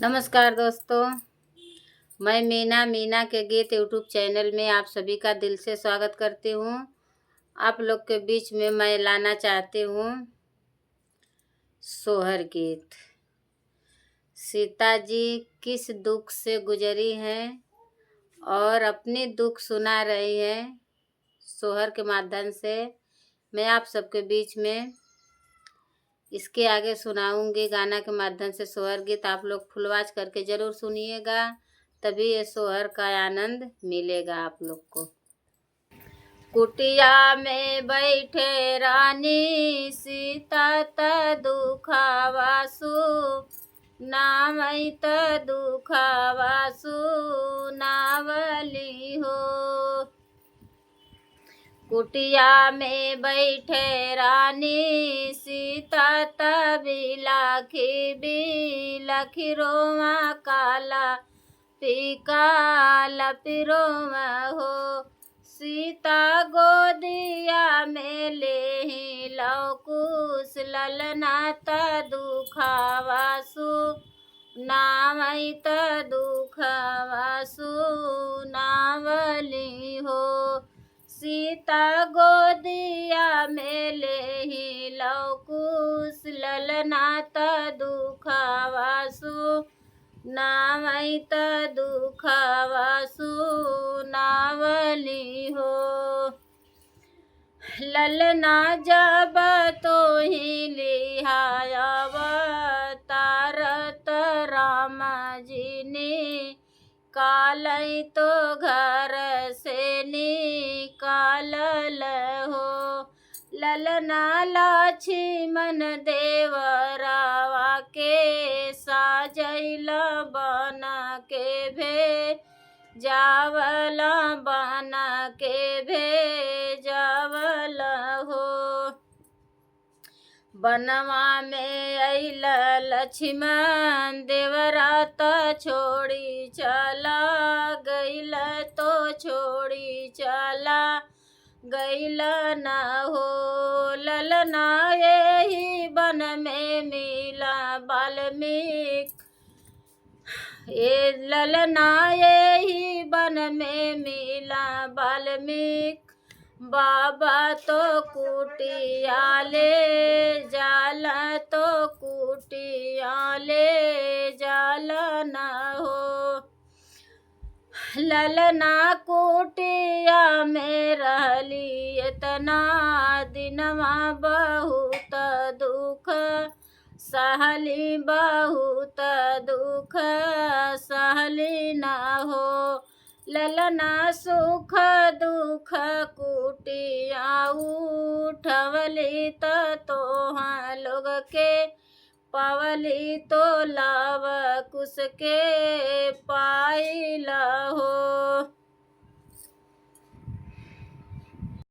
नमस्कार दोस्तों। मैं मीना के गीत यूट्यूब चैनल में आप सभी का दिल से स्वागत करती हूँ। आप लोग के बीच में मैं लाना चाहती हूँ सोहर गीत। सीता जी किस दुख से गुजरी हैं और अपनी दुख सुना रही हैं। सोहर के माध्यम से मैं आप सबके बीच में इसके आगे सुनाऊंगी गाना के माध्यम से सोहर गीत। आप लोग फुलवाज करके ज़रूर सुनिएगा, तभी ये सोहर का आनंद मिलेगा आप लोग को। कुटिया में बैठे रानी सीता त दुखावासु नामई त दुखावासु नावली हो। कुटिया में बैठे रानी सीता तभी लाखी रोमा काला काला पिरोमा हो। सीता गोदिया में ले लौकुश ललना त दुखावासु नामई त दुखावासु नावली हो। सीता गोदिया में ले लौकुश ललना त दुखावासु नामई त दुखावासु नावली हो। ललना जब तो ही लिहायव तारत राम जी ने कालई तो घर से निकालल हो। ललना लक्ष्मण देवरावा के साजैल बना के जावल बना के जावल हो। बनवा में अइल लक्ष्मण देवरात छोड़ी चला गइल तो छोड़ी चला गइल न हो। ललना यही बन में मिला वाल्मीकि ललना यही बन में मिला वाल्मीकि बाबा तो कुटिया ले जाला तो कुटिया ले जाला न हो। ललना कुटिया में रहली इतना दिनवा बहुत दुख सहली बहुत दुख सहली न हो। ललना सुख दुख कुटिया उठवली तोहा लोग के पवली तो लाव कुश के पाइल